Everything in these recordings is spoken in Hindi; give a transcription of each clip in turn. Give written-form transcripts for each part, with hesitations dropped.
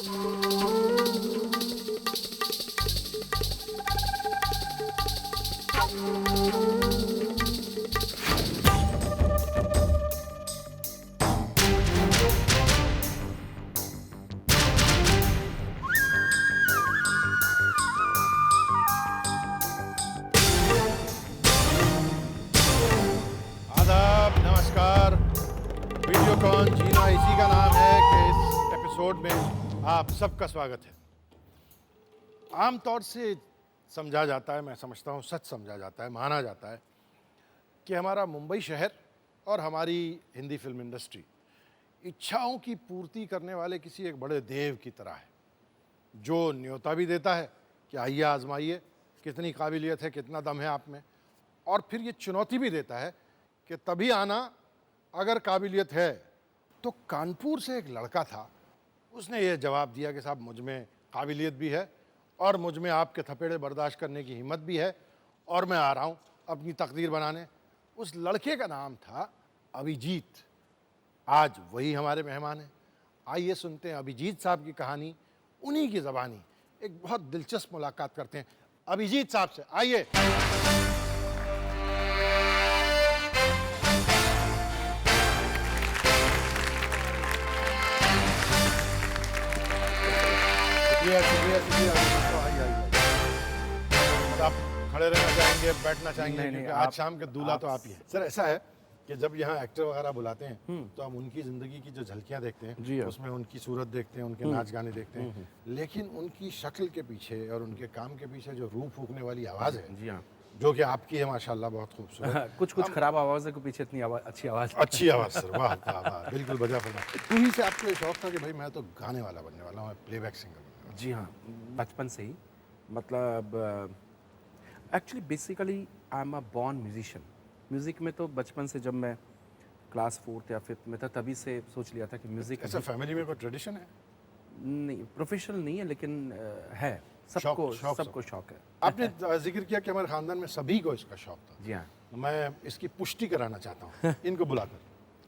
आदाब, नमस्कार। वीडियोकॉन जीना इसी का नाम है कि इस एपिसोड में आप सबका स्वागत है। आमतौर से समझा जाता है, मैं समझता हूँ सच समझा जाता है, माना जाता है कि हमारा मुंबई शहर और हमारी हिंदी फिल्म इंडस्ट्री इच्छाओं की पूर्ति करने वाले किसी एक बड़े देव की तरह है, जो न्योता भी देता है कि आइए आजमाइए, कितनी काबिलियत है, कितना दम है आप में, और फिर ये चुनौती भी देता है कि तभी आना अगर काबिलियत है। तो कानपुर से एक लड़का था, उसने ये जवाब दिया कि साहब मुझ में काबिलियत भी है और मुझ में आपके थपेड़े बर्दाश्त करने की हिम्मत भी है और मैं आ रहा हूँ अपनी तकदीर बनाने। उस लड़के का नाम था अभिजीत। आज वही हमारे मेहमान हैं। आइए सुनते हैं अभिजीत साहब की कहानी, उन्हीं की ज़बानी। एक बहुत दिलचस्प मुलाकात करते हैं अभिजीत साहब से। आइए। शुक्रिया शुक्रिया शुक्रिया। आइए आइए। आप खड़े रहना चाहेंगे, बैठना चाहेंगे? क्योंकि आज शाम के दूल्हा तो आप ही हैं। सर ऐसा है कि जब यहाँ एक्टर वगैरह बुलाते हैं तो हम उनकी ज़िंदगी की जो झलकियाँ देखते हैं उसमें उनकी सूरत देखते हैं, उनके नाच गाने देखते हैं, लेकिन उनकी शक्ल के पीछे और उनके काम के पीछे जो रूह फूकने वाली आवाज़ है, जी हाँ, जो कि आपकी है माशाल्लाह, बहुत खूबसूरत। कुछ खराब आवाज़ है, को पीछे इतनी अच्छी आवाज़। अच्छी आवाज़ सर, वाह वाह वाह, बिल्कुल बजा फरमा। तुम्ही से आपको ये शौक था कि भाई मैं तो गाने वाला बनने वाला हूँ, प्लेबैक सिंगर बनने वाला जी हाँ, बचपन से ही, मतलब actually basically I am a born musician. Music में तो बचपन से, जब मैं क्लास 4th या 5th में था तभी से सोच लिया था कि म्यूज़िक। ऐसा फैमिली में कोई ट्रेडिशन है? नहीं, प्रोफेशनल नहीं है, लेकिन है, सबको शौक है। आपने जिक्र किया कि हमारे खानदान में सभी को इसका शौक था। जी हाँ, मैं इसकी पुष्टि कराना चाहता हूँ इनको बुलाकर।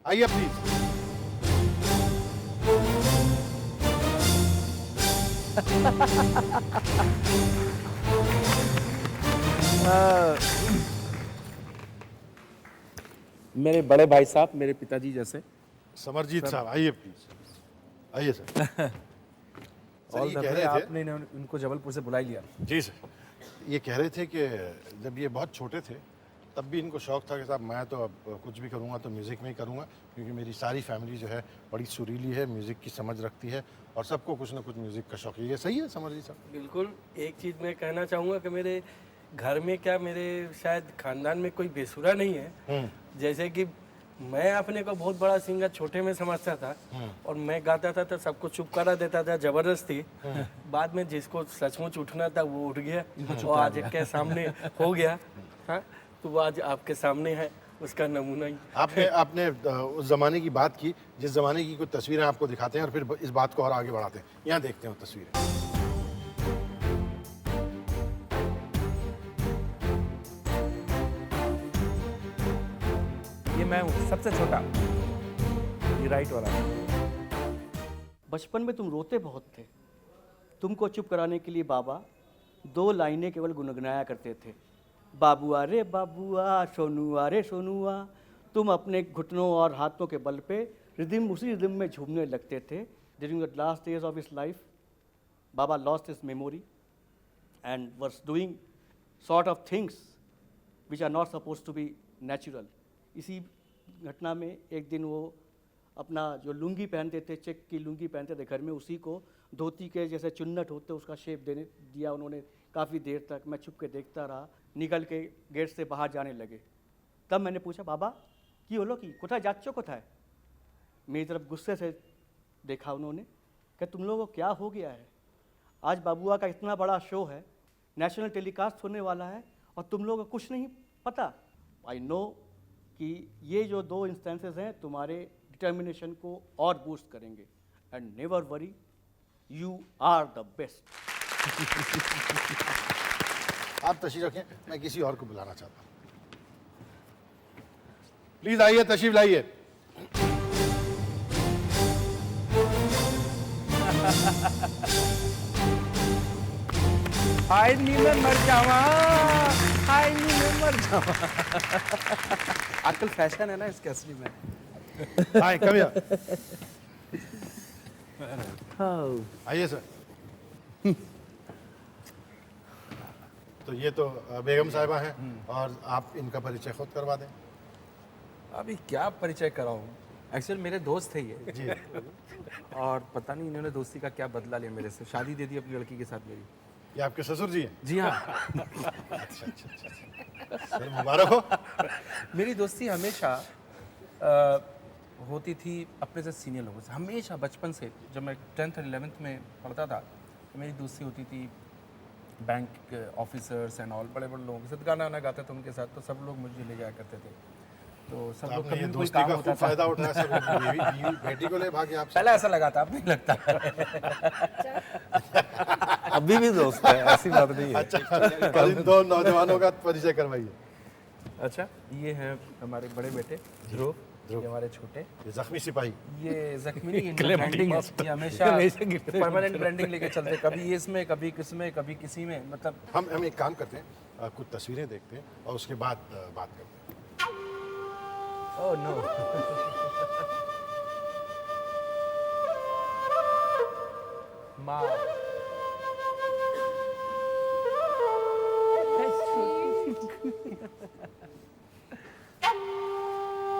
आइए प्लीज। मेरे बड़े भाई साहब, मेरे पिताजी जैसे। समरजीत साहब आइए प्लीज। आइए सर। सर और ये कह रहे थे, आपने उनको जबलपुर से बुला ही लिया। जी सर, ये कह रहे थे कि जब ये बहुत छोटे थे तब भी इनको शौक था कि साहब मैं तो अब कुछ भी करूँगा तो म्यूज़िक में ही करूँगा, क्योंकि मेरी सारी फैमिली जो है बड़ी सुरीली है, म्यूज़िक की समझ रखती है और सबको कुछ ना कुछ म्यूज़िक का शौक है। ये सही है समरजीत साहब? बिल्कुल। एक चीज़ मैं कहना चाहूँगा कि मेरे घर में, क्या मेरे शायद खानदान में कोई बेसुरा नहीं है। जैसे कि मैं अपने को बहुत बड़ा सिंगर छोटे में समझता था और मैं गाता था तो सबको चुप करा देता था ज़बरदस्ती। बाद में जिसको सचमुच उठना था वो उठ गया और आज के सामने हो गया। हाँ, तो वो आज आपके सामने है, उसका नमूना ही। आपने उस ज़माने की बात की जिस ज़माने की कुछ तस्वीरें आपको दिखाते हैं और फिर इस बात को और आगे बढ़ाते हैं। यहाँ देखते हैं वो तस्वीरें। ये मैं हूँ सबसे छोटा, ये राइट वाला। बचपन में तुम रोते बहुत थे। तुमको चुप कराने के लिए बाबा 2 लाइनें केवल गुनगुनाया करते थे। बाबुआ रे बाबुआ, सोनुआ रे सोनुआ। तुम अपने घुटनों और हाथों के बल पे उसी रिदम में झूमने लगते थे। During the last days of his life, बाबा lost his memory and was doing sort of things which are not suppose to be natural. इसी घटना में एक दिन वो अपना जो लुंगी पहनते थे, चेक की लुंगी पहनते थे घर में, उसी को धोती के जैसे चुन्नट होते उसका शेप देने दिया उन्होंने। काफ़ी देर तक मैं छुप के देखता रहा, निकल के गेट से बाहर जाने लगे। तब मैंने पूछा, बाबा की होलो कि कोथाय जाच्चो कोथाय? मेरी तरफ गुस्से से देखा उन्होंने कि तुम लोगों को क्या हो गया है? आज बाबुआ का इतना बड़ा शो है, नेशनल टेलीकास्ट होने वाला है और तुम लोगों को कुछ नहीं पता। आई नो कि ये जो 2 इंस्टेंसेस हैं तुम्हारे डिटर्मिनेशन को और बूस्ट करेंगे। And never worry, you are the best. आप तशरीफ रखें, मैं किसी और को बुलाना चाहता हूँ। प्लीज आइए, तशरीफ लाइए। हाय नी मैं मर जावा, हाय नी मैं मर जावा। आजकल फैशन है ना इसके असली में। हाय कम हियर। आइए सर। तो ये तो बेगम साहिबा हैं और आप इनका परिचय खुद करवा दें। अभी क्या परिचय कराऊं, एक्चुअली मेरे दोस्त थे ये जी। और पता नहीं इन्होंने दोस्ती का क्या बदला लिया मेरे से, शादी दे दी अपनी लड़की के साथ मेरी। ये आपके ससुर जी हैं? जी हाँ। सर मुबारक हो। मेरी दोस्ती हमेशा होती थी अपने से सीनियर लोगों से, हमेशा बचपन से। जब मैं 10th और 11th में पढ़ता था तो मेरी दोस्ती होती थी बैंक ऑफिसर्स एंड ऑल, बड़े बड़े लोगों के साथ गाना वाना गाता था उनके साथ, तो सब लोग मुझे ले जाया करते थे। तो सब लोग आपने कभी ये भी कोई दोस्ती काम का होता खूब था, फायदा उठाया सर। बेटी को ले भागे आपसे। पहले ऐसा लगा था, अब नहीं लगता। अभी भी दोस्त है, ऐसी बात नहीं है। अच्छा, और इन दो नौजवानों का परिचय करवाइए। अच्छा, ये हैं हमारे बड़े बेटे ध्रुव, ये हमारे छोटे, ये जख्मी सिपाही। ये जख्मी नहीं, इनका ब्रांडिंग है, ये हमेशा परमानेंट ब्रांडिंग लेके चलते, कभी ये इसमें, कभी किसमें, कभी किसी में, मतलब। हम एक काम करते हैं, कुछ तस्वीरें देखते हैं और उसके बाद बात करते हैं। Oh no. माँ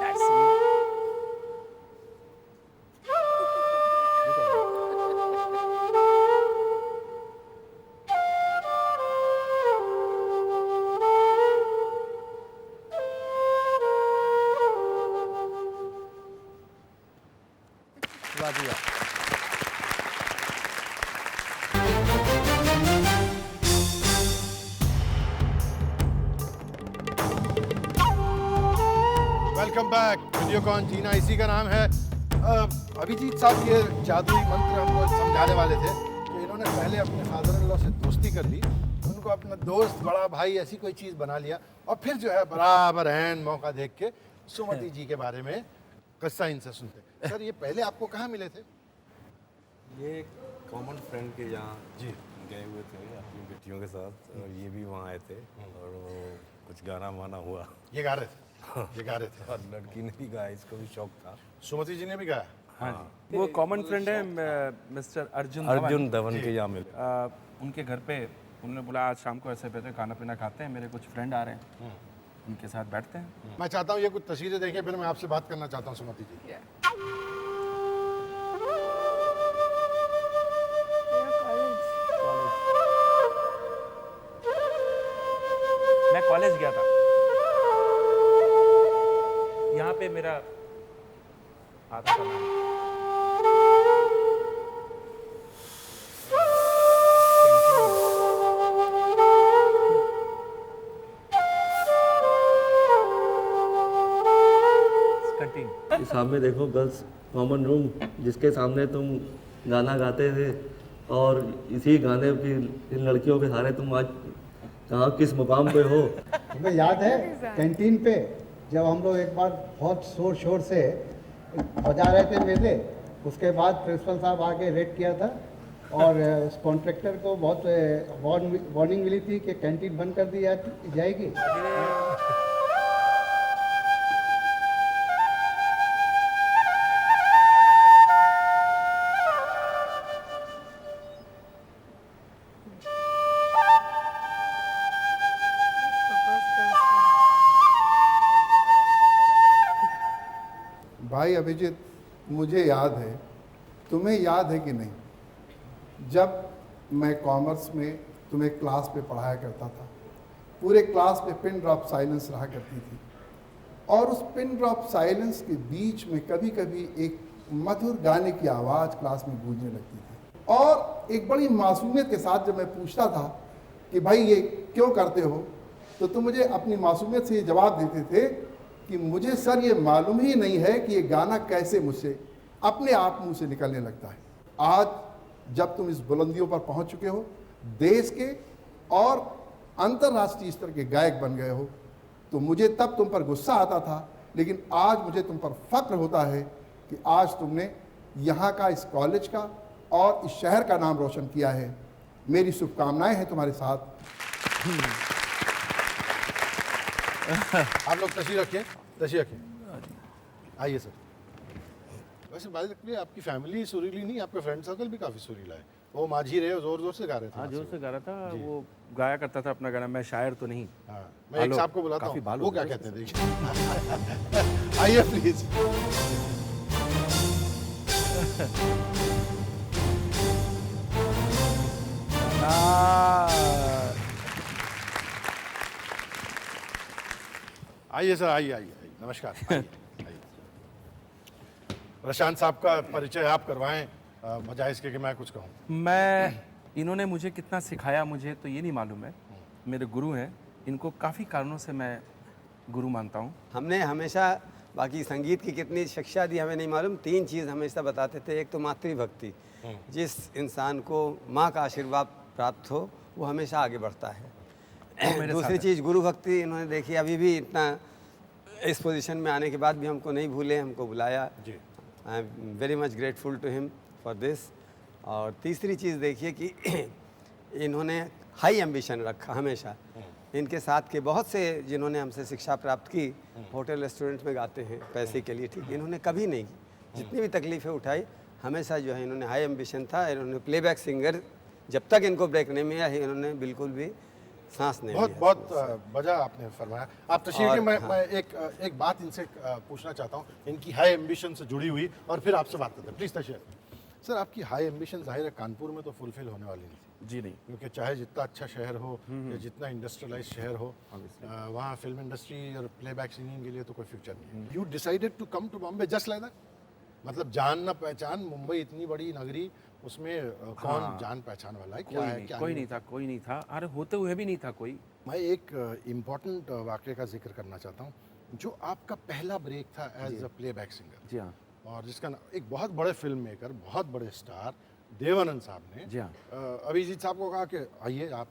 That's sweet. वाह जी वाह। Welcome back. वीडियोकॉन जीना इसी का नाम है। अभिजीत साहब ये जादुई मंत्र हमको समझाने वाले थे कि इन्होंने पहले अपने फादर इन लॉ से दोस्ती कर ली, उनको अपना दोस्त बड़ा भाई ऐसी कोई चीज़ बना लिया और फिर जो है बराबर एन मौका देख के सुमति जी के बारे में किस्सा इनसे सुनते। सर ये पहले आपको कहाँ मिले थे? ये कॉमन फ्रेंड के यहाँ जी। गए हुए थे अपनी बेटियों के साथ, और ये भी वहाँ आए थे और वो कुछ गाना वाना हुआ ये गा रहे थे? ये गा रहे थे और लड़की ने भी गाया, इसको भी शौक था। सुमति जी ने भी गाया? हाँ जी, वो कॉमन फ्रेंड है मिस्टर अर्जुन धवन के यहाँ मिले। उनके घर पे उन्होंने बोला आज शाम को ऐसे बैठे खाना पीना खाते हैं, मेरे कुछ फ्रेंड आ रहे हैं, उनके साथ बैठते हैं। मैं चाहता हूँ ये कुछ तस्वीरें देखें, फिर मैं आपसे बात करना चाहता हूँ सुमति जी। मैं कॉलेज गया था, यहाँ पे मेरा आता था नाम। कि सामने देखो गर्ल्स कॉमन रूम, जिसके सामने तुम गाना गाते थे, और इसी गाने की इन लड़कियों के सहारे तुम आज कहाँ किस मुकाम पे हो। तुम्हें याद है कैंटीन पे जब हम लोग एक बार बहुत शोर शोर से बजा रहे थे मेले, उसके बाद प्रिंसिपल साहब आके रेड किया था और उस कॉन्ट्रैक्टर को बहुत वार्निंग मिली थी कि कैंटीन बंद कर दी जाएगी। भाई अभिजीत, मुझे याद है, तुम्हें याद है कि नहीं, जब मैं कॉमर्स में तुम्हें क्लास पे पढ़ाया करता था, पूरे क्लास पे पिन ड्रॉप साइलेंस रहा करती थी, और उस पिन ड्रॉप साइलेंस के बीच में कभी कभी एक मधुर गाने की आवाज़ क्लास में गूंजने लगती थी, और एक बड़ी मासूमियत के साथ जब मैं पूछता था कि भाई ये क्यों करते हो, तो तुम मुझे अपनी मासूमियत से ये जवाब देते थे कि मुझे सर ये मालूम ही नहीं है कि ये गाना कैसे मुझसे अपने आप मुंह से निकलने लगता है। आज जब तुम इस बुलंदियों पर पहुंच चुके हो, देश के और अंतर्राष्ट्रीय स्तर के गायक बन गए हो, तो मुझे तब तुम पर गुस्सा आता था, लेकिन आज मुझे तुम पर फक्र होता है कि आज तुमने यहाँ का, इस कॉलेज का और इस शहर का नाम रोशन किया है। मेरी शुभकामनाएं हैं तुम्हारे साथ। आप लोग तशरीफ रखिए, तशरीफ रखिए, आइए सर। वैसे बात रखिए, आपकी फैमिली सुरीली नहीं, आपका फ्रेंड सर्कल भी काफ़ी सुरीला है। वो माझी रहे, जोर जोर से गा रहे थे। हाँ, जोर से गा रहा था, वो गाया करता था अपना गाना। मैं शायर तो नहीं। हाँ, मैं एक साहब को बुलाता काफी हूँ, बाल वो हो क्या गए कहते हैं देखिए। आइए प्लीज। आइए सर, आइए आइए आइए, नमस्कार, आइए आइए। प्रशांत साहब का परिचय आप करवाएं, बजाय इसके कि मैं कुछ कहूँ। मैं इन्होंने मुझे कितना सिखाया मुझे तो ये नहीं मालूम है। मेरे गुरु हैं, इनको काफ़ी कारणों से मैं गुरु मानता हूँ। हमने हमेशा बाकी संगीत की कितनी शिक्षा दी हमें नहीं मालूम, 3 चीज़ हमेशा बताते थे। एक तो मातृभक्ति, जिस इंसान को माँ का आशीर्वाद प्राप्त हो वो हमेशा आगे बढ़ता है। दूसरी चीज़ गुरु भक्ति, इन्होंने देखी अभी भी इतना इस पोजीशन में आने के बाद भी हमको नहीं भूले, हमको बुलाया। I am very much grateful to him for this. और तीसरी चीज़ देखिए कि इन्होंने हाई एम्बिशन रखा हमेशा। इनके साथ के बहुत से जिन्होंने हमसे शिक्षा प्राप्त की होटल रेस्टोरेंट में गाते हैं पैसे के लिए, ठीक, इन्होंने कभी नहीं की। जितनी भी तकलीफ़ें उठाई हमेशा जो है इन्होंने हाई एम्बिशन था। इन्होंने प्लेबैक सिंगर जब तक इनको ब्रेक नहीं मिला इन्होंने बिल्कुल भी सांस नहीं बहुत लिया। बहुत बजा आपने फरमाया। आप तशरीफ रखिए, मैं एक बात इनसे पूछना चाहता हूँ, इनकी हाई एम्बिशन से जुड़ी हुई, और फिर आपसे बात करते हैं। प्लीज़ तशरीफ। सर, आपकी हाई एम्बिशन जाहिर है कानपुर में तो फुलफिल होने वाली नहीं थी। जी नहीं। क्योंकि चाहे जितना अच्छा शहर हो या जितना इंडस्ट्रियलाइज शहर हो, वहाँ फिल्म इंडस्ट्री और प्लेबैक सिंगिंग के लिए तो कोई फ्यूचर नहीं है। You decided to come to Bombay just like that? मतलब जान ना पहचान, मुंबई इतनी बड़ी नगरी, उसमें कौन जान पहचान वाला है? क्या है? क्या कोई नहीं था, कोई नहीं था। अरे होते हुए भी नहीं था कोई। मैं एक इम्पॉर्टेंट वाक़े का जिक्र करना चाहता हूँ, जो आपका पहला ब्रेक था एज अ प्लेबैक सिंगर। जी हाँ, और जिसका एक बहुत बड़े फिल्म मेकर, बहुत बड़े स्टार देवानंद साहब ने जी हाँ। अभिजीत साहब को कहा कि आइए आप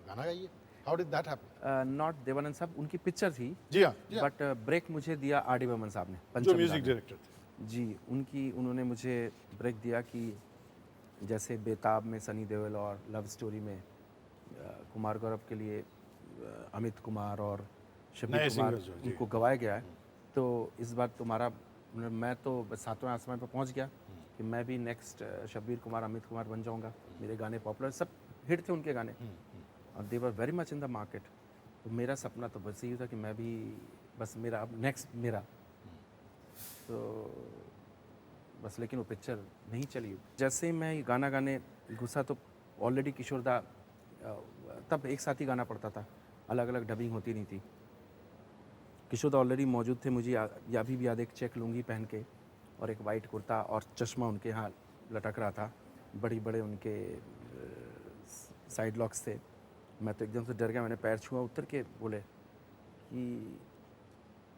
गाना गाइए। How did that happen? Not Dev Anand साहब, उनकी पिक्चर थी। जी हाँ, बट ब्रेक मुझे दिया आर.डी. बर्मन साहब ने, जो पंचम म्यूजिक गाने। डायरेक्टर थे। जी, उन्होंने मुझे ब्रेक दिया कि जैसे बेताब में सनी देओल और लव स्टोरी में कुमार गौरव के लिए अमित कुमार और शबीर नए कुमार singers जो, जी। उनको गवाया गया है, तो इस बार तुम्हारा, मैं तो 7वें आसमान पर पहुंच गया कि मैं भी नेक्स्ट शबीर कुमार, अमित कुमार बन जाऊंगा। मेरे गाने पॉपुलर, सब हिट थे उनके गाने, और they were very much in the market. तो मेरा सपना तो बस यही था कि मैं भी, बस मेरा अब नेक्स्ट मेरा, तो बस, लेकिन वो पिक्चर नहीं चली। जैसे ही मैं गाना गाने घुसा तो ऑलरेडी किशोरदा, तब एक साथ ही गाना पड़ता था, अलग अलग डबिंग होती नहीं थी। किशोरदा ऑलरेडी मौजूद थे। मुझे अभी भी याद, एक चेक लुंगी पहन के और एक वाइट कुर्ता और चश्मा उनके यहाँ लटक रहा था, बड़ी बड़े उनके साइड लॉक्स थे। मैं तो एकदम से डर गया, मैंने पैर छुआ, उतर के बोले कि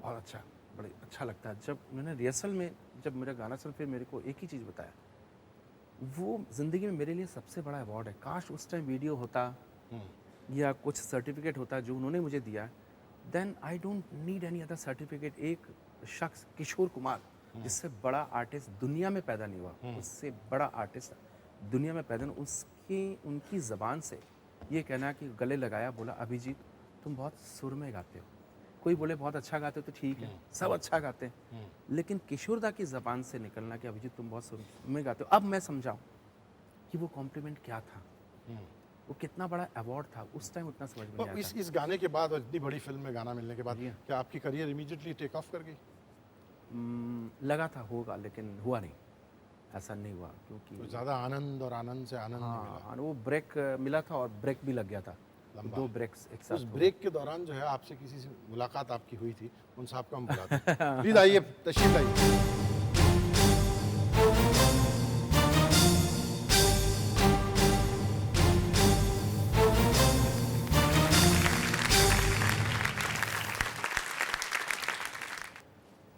बहुत अच्छा, बड़ा अच्छा लगता है। जब मैंने रिहर्सल में जब मेरा गाना सुन, फिर मेरे को एक ही चीज़ बताया, वो ज़िंदगी में मेरे लिए सबसे बड़ा अवार्ड है। काश उस टाइम वीडियो होता या कुछ सर्टिफिकेट होता जो उन्होंने मुझे दिया, then I don't need any other certificate. एक शख्स, किशोर कुमार, जिससे बड़ा आर्टिस्ट दुनिया में पैदा नहीं हुआ, उससे बड़ा आर्टिस्ट दुनिया में पैदा नहीं, उनकी ज़बान से ये कहना कि गले लगाया, बोला अभिजीत तुम बहुत सुर में गाते हो। कोई बोले बहुत अच्छा गाते हो तो ठीक है, सब अच्छा गाते हैं, लेकिन किशोरदा की ज़बान से निकलना कि अभिजीत तुम बहुत सुर में गाते हो, अब मैं समझाऊँ कि वो कॉम्प्लीमेंट क्या था, वो कितना बड़ा अवार्ड था। उस टाइम उतना समझ में नहीं आया था। इस गाने के बाद और इतनी बड़ी फिल्म में गाना मिलने के बाद क्या आपकी करियर इमीडिएटली टेक ऑफ कर गई? लगा था होगा, लेकिन हुआ नहीं, ऐसा नहीं हुआ, क्योंकि तो ज़्यादा आनंद और आनंद से आनंद नहीं मिला। हाँ, वो ब्रेक मिला था और ब्रेक भी लग गया था, लंबा। 2 ब्रेक्स एक साथ उस हो गए। ब्रेक के दौरान जो है आपसे किसी से मुलाकात आपकी हुई थी, उन साहब को हम बुलाते हैं। प्लीज आइए, तशरीफ लाइए।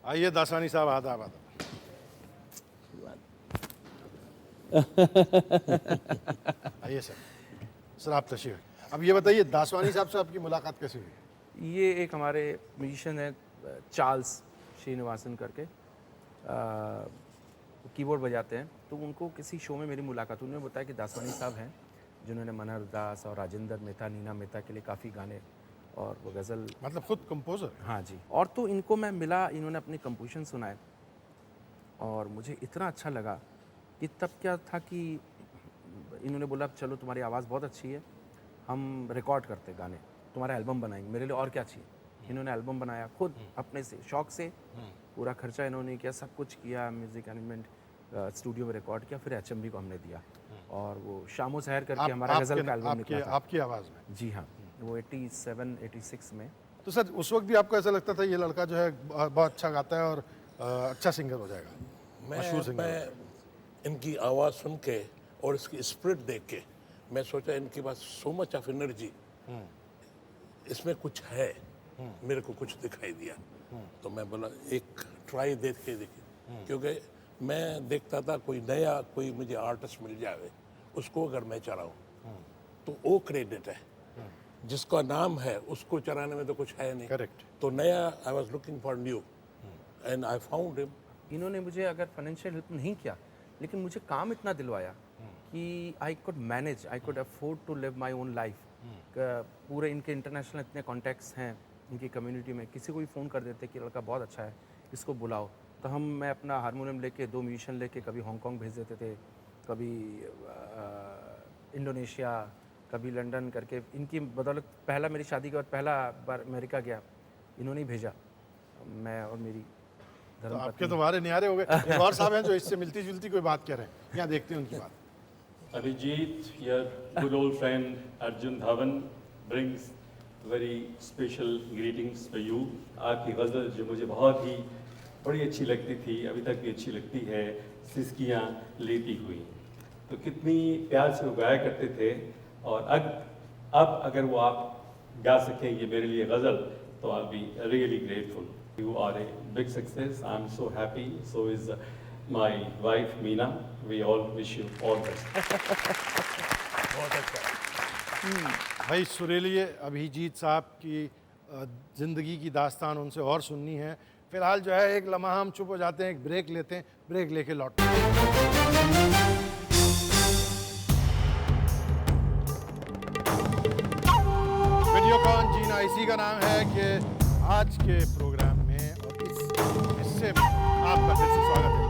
आइए दासानी साहब, आदाब आदाब। आइए सर। सर आप तशरीफ। अब ये बताइए, दासवानी साहब से आपकी मुलाकात कैसे हुई? ये एक हमारे म्यूजिशियन है चार्ल्स श्रीनिवासन करके, वो कीबोर्ड बजाते हैं। तो उनको किसी शो में मेरी मुलाकात हुई, उन्होंने बताया कि दासवानी साहब हैं जिन्होंने मनहर दास और राजेंद्र मेहता, नीना मेहता के लिए काफ़ी गाने और वो गज़ल। मतलब खुद कंपोजर? हाँ जी। और तो इनको मैं मिला, इन्होंने अपने कंपोजिशन सुनाए और मुझे इतना अच्छा लगा कि तब क्या था कि इन्होंने बोला चलो तुम्हारी आवाज़ बहुत अच्छी है, हम रिकॉर्ड करते गाने, तुम्हारा एल्बम बनाएंगे। मेरे लिए और क्या चाहिए। इन्होंने एल्बम बनाया खुद अपने से, शौक से, पूरा खर्चा इन्होंने किया, सब कुछ किया, म्यूज़िक अरेंजमेंट स्टूडियो में रिकॉर्ड किया, फिर HMV को हमने दिया और वो शामो सहर करके हमारा गज़ल का एल्बम निकला था। आपकी आवाज़ में? जी हाँ, वो 87-86 में। तो सर उस वक्त भी आपको ऐसा लगता था ये लड़का जो है बहुत अच्छा गाता है और अच्छा सिंगर हो जाएगा, मशहूर सिंगर हो जाएगा? इनकी आवाज़ सुन के और इसकी स्पिरिट देख के मैं सोचा इनके पास सो मच ऑफ एनर्जी, इसमें कुछ है, मेरे को कुछ दिखाई दिया। तो मैं बोला एक ट्राई देख के देखिए, क्योंकि मैं देखता था कोई नया कोई मुझे आर्टिस्ट मिल जाए, उसको अगर मैं चलाऊं तो वो क्रेडिट है, जिसका नाम है उसको चलाने में तो कुछ है नहीं। करेक्ट। तो नया I was looking for new and I found him. इन्होंने मुझे अगर फाइनेंशियल हेल्प नहीं किया, लेकिन मुझे काम इतना दिलवाया कि I could manage, I could afford to live my own life. पूरे इनके इंटरनेशनल इतने कॉन्टैक्ट्स हैं इनकी कम्युनिटी में, किसी को भी फ़ोन कर देते कि लड़का बहुत अच्छा है, इसको बुलाओ। तो मैं अपना हारमोनियम लेके 2 म्यूजिशियन लेके कभी हांगकांग भेज देते थे, कभी इंडोनेशिया, कभी लंदन करके। इनकी बदौलत पहला मेरी शादी के बाद पहला बार अमेरिका गया, इन्होंने ही भेजा, मैं और मेरी तो आपके तुम्हारे नियारे हो गए। एक और साहब हैं जो इससे मिलती जुलती कोई बात कह रहे हैं, यहाँ देखते हैं उनकी बात। Abhijit, your good old friend Arjun Dhawan brings very special greetings for you. आपकी गज़ल जो मुझे बहुत ही बड़ी अच्छी लगती थी, अभी तक भी अच्छी लगती है, सिसकियाँ लेती हुई। तो कितनी प्यार से वो गाया करते थे, और अब अगर वो आप गा सकें ये मेरे लिए गज़ल, तो I'll be really grateful. You are a big success. I'm so happy. So is my wife Meena. We all wish you all best. बहुत अच्छा। भाई सुरीली अभिजीत साहब की ज़िंदगी की दास्तान उनसे और सुननी है। फिलहाल जो है एक लम्हा हम चुप हो जाते हैं, एक ब्रेक लेते हैं, ब्रेक लेके लौटते हैं। वीडियोकॉन जीना इसी का नाम है कि आज के प्रोग्राम में और इस हिस्से में आपका फिर से स्वागत है।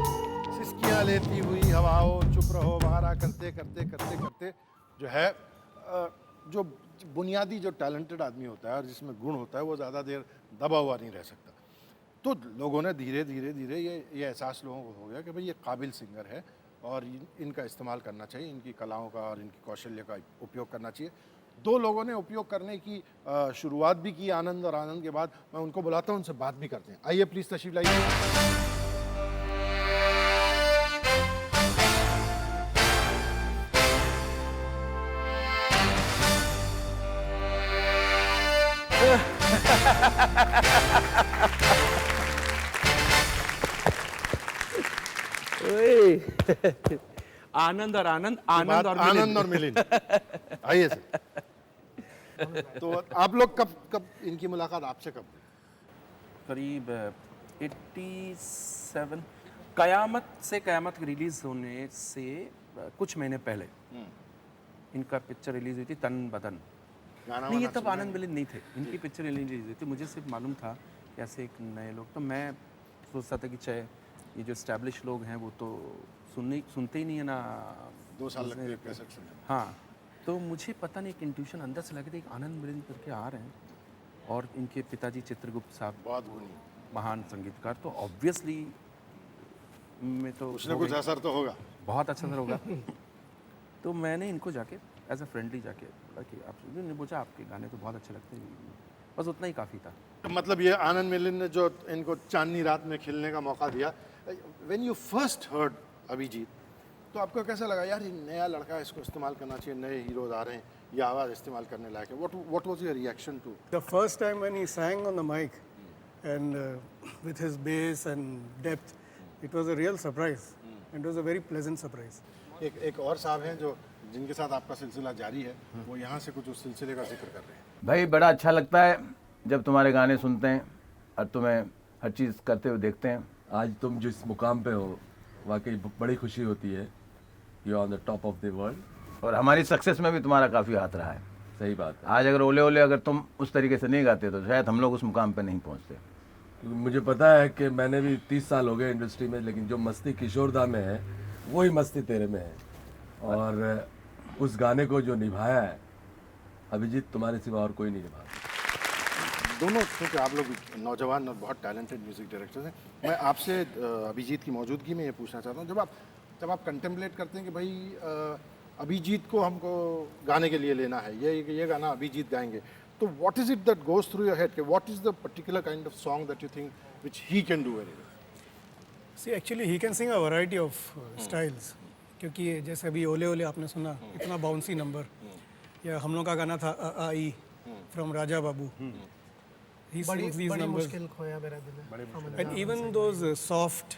सिसकियाँ लेती हुई हवाओं, चुप रहो बहारा करते करते करते करते जो है जो बुनियादी जो टैलेंटेड आदमी होता है और जिसमें गुण होता है वो ज़्यादा देर दबा हुआ नहीं रह सकता। तो लोगों ने धीरे धीरे धीरे ये एहसास लोगों को हो गया कि भाई ये काबिल सिंगर है और इनका इस्तेमाल करना चाहिए, इनकी कलाओं का और इनकी कौशल्य का उपयोग करना चाहिए। 2 लोगों ने उपयोग करने की शुरुआत भी की आनंद, और आनंद के बाद मैं उनको बुलाता हूँ, उनसे बात भी करते हैं। आइए प्लीज़ तशरीफ लाइए। आनंद और आनंद, आनंद और आनंद और मिलिंद। आइए सर। तो आप लोग कब इनकी मुलाकात आपसे कब हुई? करीब 87, कयामत रिलीज होने से कुछ महीने पहले इनका पिक्चर रिलीज हुई थी, तन बदन। नहीं, ये तब आनंद मिलिंद नहीं थे, इनकी पिक्चर रिलीज हुई थी। मुझे सिर्फ मालूम था कि ऐसे एक नए लोग, तो मैं सोचता था कि चाहे ये जो एस्टैब्लिश लोग हैं वो तो सुनते ही नहीं है ना, 2 साल लगते हैं कैसेट सुनने में। हाँ, तो मुझे पता नहीं, एक इंट्यूशन अंदर से लगा था एक आनंद मिलिंद करके आ रहे हैं, और इनके पिताजी चित्रगुप्त साहब बहुत गुणी, महान संगीतकार, तो ऑब्वियसली मैं तो कुछ ना कुछ असर तो होगा, बहुत अच्छा असर होगा। तो मैंने इनको जाके एज अ फ्रेंडली जाके बोला कि आपने पूछा आपके गाने तो बहुत अच्छे लगते हैं, बस उतना ही काफ़ी था। मतलब ये आनंद मिलिंद ने जो इनको चांदनी रात में खिलने का मौका दिया, when you first heard Abhijeet, तो आपको कैसा लगा यार ये नया लड़का, इसको इस्तेमाल करना चाहिए, नए हीरोज आ रहे हैं, ये आवाज़ इस्तेमाल करने लायक है? What was your reaction to? The first time when he sang on the mic and with his bass and depth, it was a real surprise and it was a very pleasant surprise. एक और साहब हैं जो जिनके साथ आपका सिलसिला जारी है, वो यहाँ से कुछ उस सिलसिले का जिक्र कर रहे हैं। भाई बड़ा अच्छा लगता है जब तुम्हारे गाने सुनते हैं और तुम्हें हर चीज़ करते हुए देखते हैं। आज तुम जिस मुकाम पे हो वाकई बड़ी खुशी होती है, you on the top of the world. और हमारी सक्सेस में भी तुम्हारा काफ़ी हाथ रहा है। सही बात है। आज अगर ओले ओले अगर तुम उस तरीके से नहीं गाते तो शायद हम लोग उस मुकाम पे नहीं पहुंचते। क्योंकि मुझे पता है कि मैंने भी 30 साल हो गए इंडस्ट्री में, लेकिन जो मस्ती किशोरदा में है वही मस्ती तेरे में है। और उस गाने को जो निभाया है अभिजीत, तुम्हारे सिवा और कोई नहीं निभा। दोनों क्योंकि आप लोग नौजवान और बहुत टैलेंटेड म्यूज़िक डायरेक्टर्स हैं, मैं आपसे अभिजीत की मौजूदगी में ये पूछना चाहता हूँ, जब आप कंटेम्पलेट करते हैं कि भाई अभिजीत को हमको गाने के लिए लेना है, ये गाना अभिजीत गाएंगे, तो what is it that goes through your head कि what is the particular kind of song that you think which he can do very well? See actually he can sing a variety of styles, क्योंकि जैसे अभी ओले ओले आपने सुना, इतना बाउंसी नंबर, या हम लोग का गाना था I from Raja Babu, he sings these numbers, and even those soft,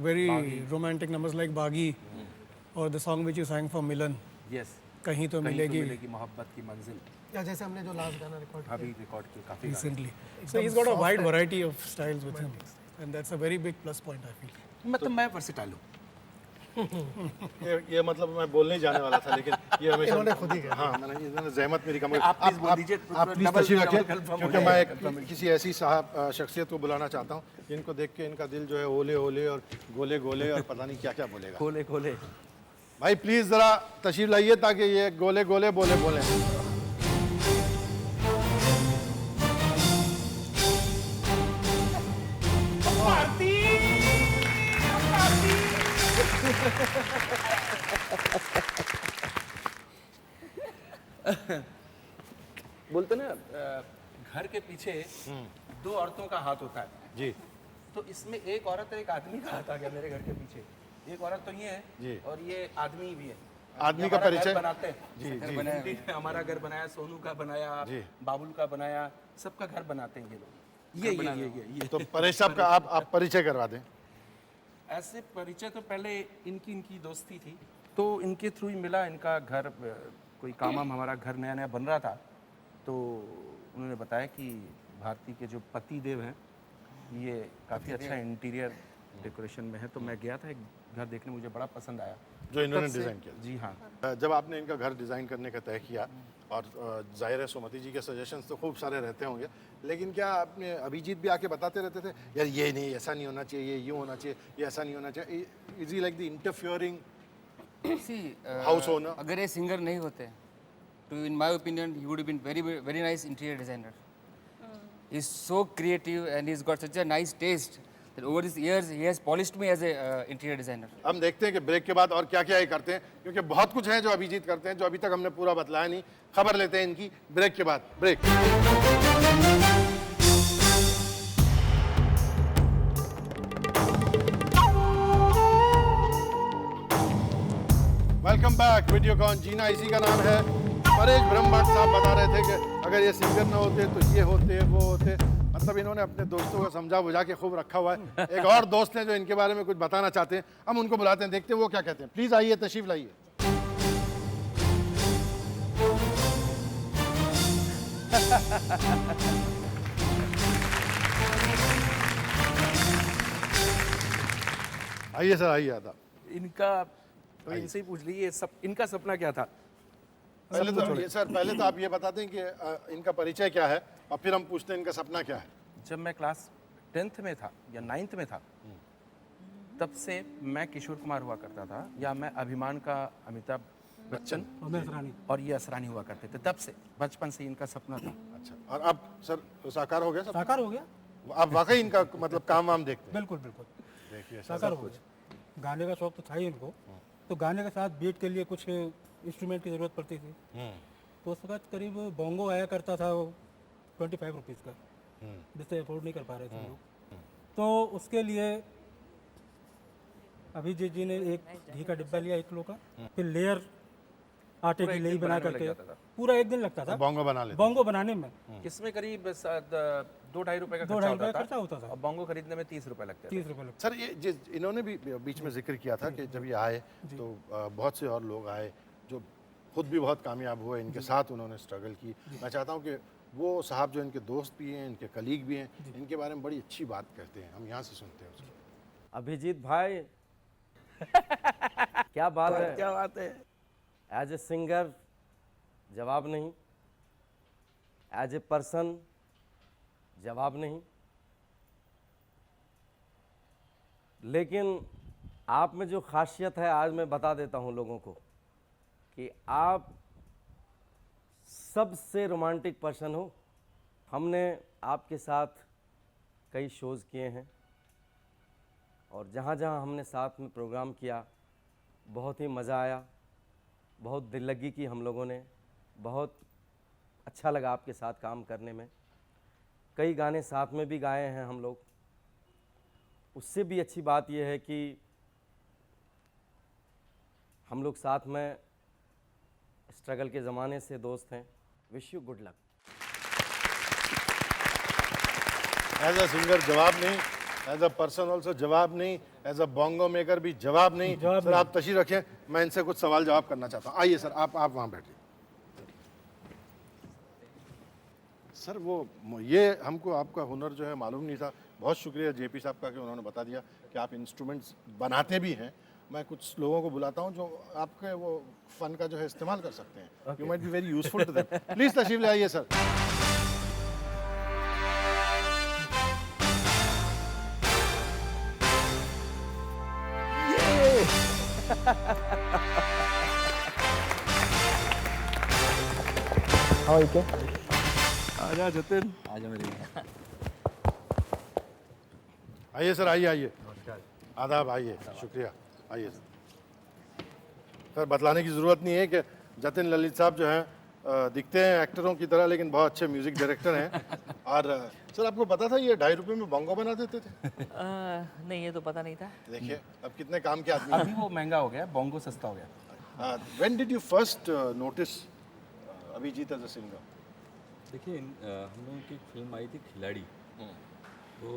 very romantic numbers like Baagi, or the song which you sang for Milan, yes, कहीं तो मिलेगी, मोहब्बत की मंजिल, या जैसे हमने जो लास्ट गाना अभी रिकॉर्ड किया काफी recently. So he's got a wide variety of styles with him, and that's a very big plus point, I feel. मतलब मैं वर्सेटाइल हूँ। ये मतलब मैं बोलने जाने वाला था, लेकिन ये हमेशा इन्होंने खुद ही कहा। हाँ, मैंने इन्होंने जहमत मेरी कम कर। आप प्लीज तशरीफ रखिए, क्योंकि मैं किसी ऐसी साहब शख्सियत को बुलाना चाहता हूँ जिनको देख के इनका दिल जो है ओले ओले और गोले गोले और पता नहीं क्या क्या बोलेगा। गोले गोले। भाई प्लीज जरा तशरीफ लाइए ताकि ये गोले गोले बोले बोले। बोलते ना घर के पीछे दो औरतों का हाथ होता है जी, तो इसमें एक औरत और एक आदमी का हाथ आ गया मेरे घर के पीछे। एक औरत तो ये जी है और ये आदमी भी है। आदमी का परिचय बनाते हैं जी जी, हमारा घर बनाया, सोनू का बनाया, बाबुल का बनाया, सबका घर बनाते हैं ये लोग। ये तो परेश साहब का आप परिचय करवा दें। ऐसे परिचय तो पहले इनकी दोस्ती थी, तो इनके थ्रू ही मिला। इनका घर कोई काम हमारा घर नया नया बन रहा था, तो उन्होंने बताया कि भारती के जो पति देव हैं ये काफ़ी अच्छा इंटीरियर डेकोरेशन में है, तो मैं गया था एक घर देखने, मुझे बड़ा पसंद आया जो इन्होंने डिज़ाइन किया। जी हाँ। जब आपने इनका घर डिज़ाइन करने का तय किया, और जाहिर है सुमति जी के सजेशंस तो खूब सारे रहते होंगे, लेकिन क्या आपने अभिजीत भी आके बताते रहते थे यार ये नहीं, ऐसा नहीं होना चाहिए, ये यूँ होना चाहिए, ये ऐसा नहीं होना चाहिए? Is he like the interfering house owner? अगर ये सिंगर नहीं होते तो in my opinion he would have been very nice interior designer. He is so creative and he's got such a nice taste that over these years he has polished me as a interior designer. हम देखते हैं कि ब्रेक के बाद और क्या क्या ये करते हैं, क्योंकि बहुत कुछ है जो अभिजीत करते हैं जो अभी तक हमने पूरा बतलाया नहीं। खबर लेते हैं इनकी ब्रेक के बाद। ब्रेक। Welcome back. वीडियोकॉन जीना इसी का नाम है। परेश ब्रह्मभट्ट साहब बता रहे थे कि अगर ये सिंगर न होते तो ये होते वो होते, मतलब इन्होंने अपने दोस्तों को समझा बुझा के खूब रखा हुआ है। एक और दोस्त हैं जो इनके बारे में कुछ बताना चाहते हैं, हम उनको बुलाते हैं, देखते हैं वो क्या कहते हैं। प्लीज आइए, तशरीफ लाइए। आइए सर, आइए। आता इनका तो इनसे ही पूछ लीजिए, इनका सपना क्या था? पहले तो आप ये बताते हैं कि इनका परिचय क्या है, और फिर हम पूछते हैं इनका सपना क्या है। जब मैं क्लास 10th में था या 9th में था, तब से मैं किशोर कुमार हुआ करता था, या मैं अभिमान का अमिताभ बच्चन और ये असरानी हुआ करते थे। तब से बचपन से इनका सपना था। अच्छा, और अब सर साकार हो गया? साकार हो गया। आप वाकई इनका मतलब काम वाम देखते हैं? बिल्कुल बिल्कुल, देखिए साकार हो गया। गाने का शौक तो था ही इनको, तो गाने के साथ बीट के लिए कुछ इंस्ट्रूमेंट की ज़रूरत पड़ती थी, तो उस वक्त करीब बोंगो आया करता था, 25 रुपीज़ का, जिससे अफोर्ड नहीं कर पा रहे थे हम लोग। तो उसके लिए अभिजीत जी ने एक घी का डिब्बा लिया 1 किलो का, फिर लेयर आटे की लेई बना करके पूरा 1 दिन लगता था बोंगो बना लेते। बोंगो बनाने में इसमें करीब 2-2.5 रुपए का खर्चा होता था, और बोंगो खरीदने में 30 रुपए लगते थे। 30 रुपए लगते। सर ये इन्होंने भी बीच में जिक्र किया था कि जब ये आए तो बहुत से और लोग आए जो खुद भी बहुत कामयाब हुए, इनके साथ उन्होंने स्ट्रगल की। मैं चाहता हूँ कि वो साहब जो इनके दोस्त भी हैं, इनके कलीग भी हैं, इनके बारे में बड़ी अच्छी बात कहते हैं, हम यहाँ से सुनते हैं उसको। अभिजीत भाई, क्या बात है, क्या बात है। एज ए सिंगर जवाब नहीं, एज ए पर्सन जवाब नहीं, लेकिन आप में जो खासियत है आज मैं बता देता हूं लोगों को कि आप सबसे रोमांटिक पर्सन हो। हमने आपके साथ कई शोज़ किए हैं और जहाँ जहाँ हमने साथ में प्रोग्राम किया बहुत ही मज़ा आया, बहुत दिल लगी की हम लोगों ने, बहुत अच्छा लगा आपके साथ काम करने में। कई गाने साथ में भी गाए हैं हम लोग। उससे भी अच्छी बात यह है कि हम लोग साथ में स्ट्रगल के ज़माने से दोस्त हैं। Wish you good luck. As a singer जवाब नहीं, एज अ पर्सन ऑल्सो जवाब नहीं, एज अ बोंगो मेकर भी जवाब नहीं। सर आप तशरीफ रखें, मैं इनसे कुछ सवाल जवाब करना चाहता हूँ। आइए सर, आप वहाँ बैठिए। सर वो ये हमको आपका हुनर जो है मालूम नहीं था। बहुत शुक्रिया जेपी साहब का कि उन्होंने बता दिया कि आप इंस्ट्रूमेंट्स बनाते भी हैं। मैं कुछ लोगों को बुलाता हूं जो आपके वो फन का जो है इस्तेमाल कर सकते हैं। You might be very useful to them. Please तशरीफ ले आइए सर। आजा जतिन। आजा मेरे आइए सर, आइए। आदाब, आइए। शुक्रिया, आइए सर। सर बतलाने की ज़रूरत नहीं है कि जतिन ललित साहब जो हैं दिखते हैं एक्टरों की तरह, लेकिन बहुत अच्छे म्यूज़िक डायरेक्टर हैं। और सर आपको पता था ये 2.5 रुपये में बोंगो बना देते थे? नहीं, ये तो पता नहीं था। देखिए अब कितने काम के आदमी अभी वो महंगा हो गया, बोंगो सस्ता हो गया। When did you first notice Abhijeet as a singer? देखिए हम लोगों की फिल्म आई थी खिलाड़ी, तो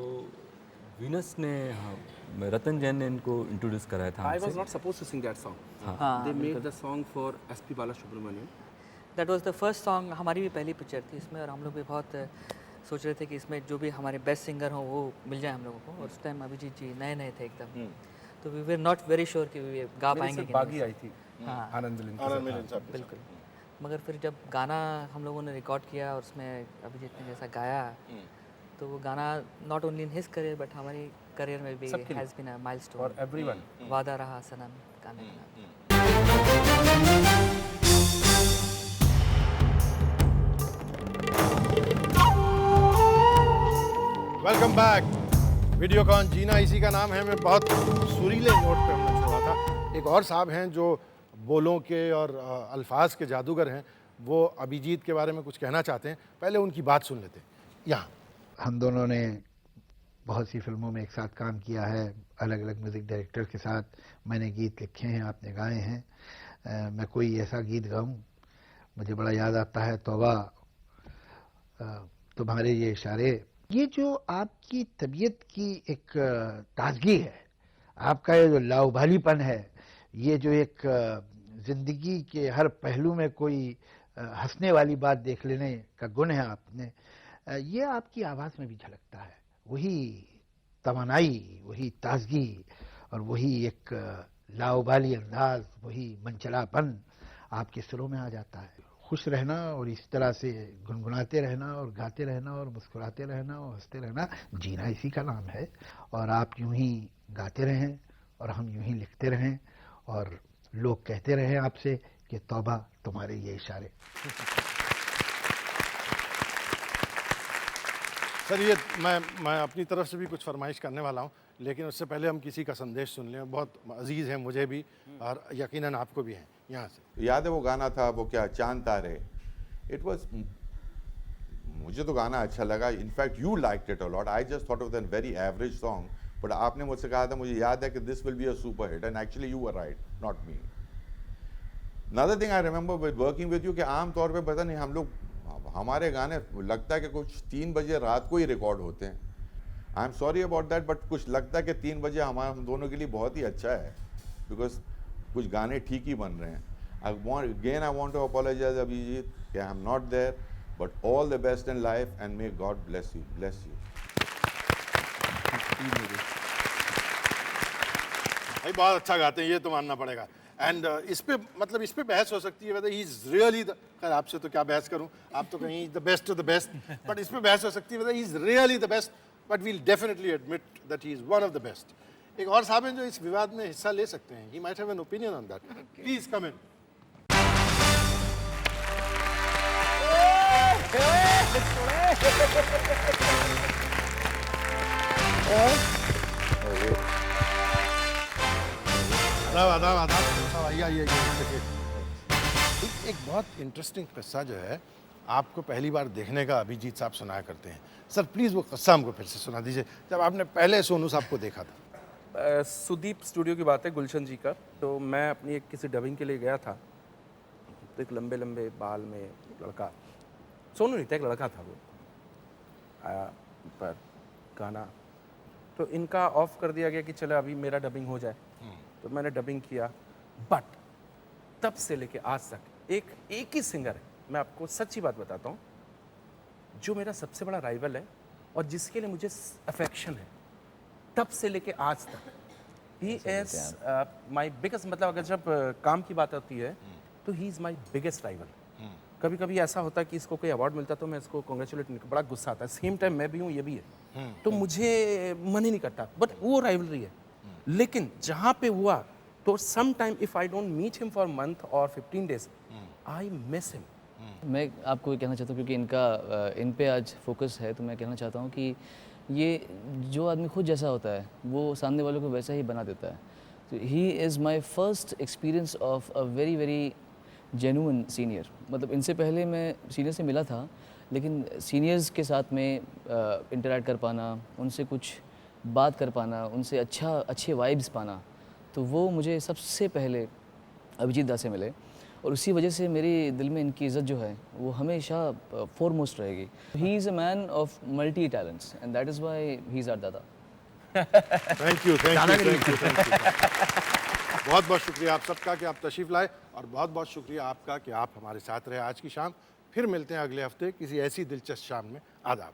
वीनस ने, हाँ, रतन जैन ने इनको इंट्रोड्यूस कराया था। I was not supposed to sing that song. हाँ। They made the song for S.P. Balasubramanian. That was the first song. हमारी भी पहली पिक्चर थी इसमें और हम लोग भी बहुत सोच रहे थे कि इसमें जो भी हमारे बेस्ट सिंगर हों वो मिल जाए हम लोगों को। और उस टाइम अभिजीत जी नए थे एकदम, तो we were not very sure कि वे गा पाएंगे कि बागी आई थी। हाँ, आनंद मिलिंद साहब। बिल्कुल। मगर फिर जब गाना हम लोगों ने रिकॉर्ड किया और उसमें अभिजीत ने जैसा गाया, तो वो गाना not only in his career but हमारी करियर में भी has been a milestone for everyone. वादा रहा सनम गाने का नाम। Welcome back. वीडियोकॉन जीना इसी का नाम है। मैं बहुत सुरीले नोट पे हमने छोड़ा था। एक और साहब हैं जो बोलों के और अल्फाज के जादूगर हैं, वो अभिजीत के बारे में कुछ कहना चाहते हैं। पहले उनकी बात सुन लेते हैं। यहाँ हम दोनों ने बहुत सी फिल्मों में एक साथ काम किया है, अलग अलग म्यूज़िक डायरेक्टर के साथ। मैंने गीत लिखे हैं, आपने गाए हैं। मैं कोई ऐसा गीत गाऊं, मुझे बड़ा याद आता है तौबा तुम्हारे ये इशारे। ये जो आपकी तबीयत की एक ताजगी है, आपका ये जो लाउबालीपन है, ये जो एक ज़िंदगी के हर पहलू में कोई हंसने वाली बात देख लेने का गुण है आपने, ये आपकी आवाज़ में भी झलकता है। वही तवानाई, वही ताजगी और वही एक लाउबाली अंदाज, वही मनचलापन आपके सुरों में आ जाता है। खुश रहना और इस तरह से गुनगुनाते रहना और गाते रहना और मुस्कुराते रहना और हंसते रहना, जीना इसी का नाम है। और आप यूं ही गाते रहें और हम यूं ही लिखते रहें और लोग कहते रहें आपसे कि तौबा तुम्हारे ये इशारे। सर ये मैं अपनी तरफ से भी कुछ फरमाइश करने वाला हूँ, लेकिन उससे पहले हम किसी का संदेश सुन लें। बहुत अजीज़ है मुझे भी और यकीनन आपको भी हैं। यहाँ से याद है वो गाना था, वो क्या चांद तारे, इट वाज, मुझे तो गाना अच्छा लगा। In fact you liked it a lot. I just thought of that very average song, but आपने मुझसे कहा था, मुझे याद है कि this will be a super hit, and actually you were right, not me. Another thing I remember with working with you कि आम तौर पे पता नहीं हम लोग, हमारे गाने लगता है कि कुछ 3 बजे रात को ही रिकॉर्ड होते हैं। I am sorry about that, but कुछ लगता है कि 3 बजे हम दोनों के लिए बहुत ही अच्छा है, बिकॉज कुछ गाने ठीक ही बन रहे हैं। I want to apologize Abhijit कि I am not there, but all the best in life and may God bless you. Bless you. भाई बहुत अच्छा गाते हैं, ये तो मानना पड़ेगा। एंड इस पे मतलब इस पे बहस हो सकती है whether he is really the, खैर आपसे तो क्या बहस करूं, आप तो कहीं the best of the best, but इस पे बहस हो सकती है whether he is really the best, but we'll definitely admit that he is one of the best. एक और साहब हैं जो इस विवाद में हिस्सा ले सकते हैं, he might have an opinion on that. Please come in. आदाब, आइए। एक बहुत इंटरेस्टिंग किस्सा जो है आपको पहली बार देखने का अभिजीत साहब सुनाया करते हैं। सर प्लीज़ वो किस्सा हमको फिर से सुना दीजिए, जब आपने पहले सोनू साहब को देखा था। सुदीप स्टूडियो की बात है, गुलशन जी का। तो मैं अपनी एक किसी डबिंग के लिए गया था, तो एक लंबे लंबे बाल में लड़का, सोनू नहीं था, एक लड़का था, वो आया पर गाना, तो इनका ऑफ कर दिया गया कि चलो अभी मेरा डबिंग हो जाए। तो मैंने डबिंग किया, बट तब से लेके आज तक एक ही सिंगर है, मैं आपको सच्ची बात बताता हूँ, जो मेरा सबसे बड़ा राइवल है और जिसके लिए मुझे अफेक्शन है, तब से लेके आज तक ही इज माई बिगेस्ट, मतलब अगर जब काम की बात आती है तो he is my biggest rival. कभी कभी ऐसा होता है कि इसको कोई अवार्ड मिलता तो मैं इसको कॉन्ग्रेचुलेट नहीं, बड़ा गुस्सा आता है, सेम टाइम मैं भी हूँ, ये भी है, तो मुझे मन ही नहीं करता, बट वो राइवलरी है। लेकिन जहाँ पे हुआ तो some time if I don't meet him for month और 15 डेज आई मिस हिम। मैं आपको ये कहना चाहता हूँ, क्योंकि इन पे आज फोकस है, तो मैं कहना चाहता हूँ कि ये जो आदमी खुद जैसा होता है वो सामने वालों को वैसा ही बना देता है। तो he is my first experience of a very very genuine senior. मतलब इनसे पहले मैं सीनियर से मिला था, लेकिन सीनियर्स के साथ में इंटरैक्ट कर पाना, उनसे कुछ बात कर पाना, उनसे अच्छे वाइब्स पाना, तो वो मुझे सबसे पहले अभिजीत दा से मिले, और उसी वजह से मेरी दिल में इनकी इज़्ज़त जो है वो हमेशा फोरमोस्ट रहेगी। He is a man of multi talents and that is why he is our Dada. Thank you. बहुत बहुत शुक्रिया आप सबका कि आप तशरीफ़ लाए, और बहुत बहुत शुक्रिया आपका कि आप हमारे साथ रहे आज की शाम। फिर मिलते हैं अगले हफ्ते किसी ऐसी दिलचस्प शाम में। आदाब।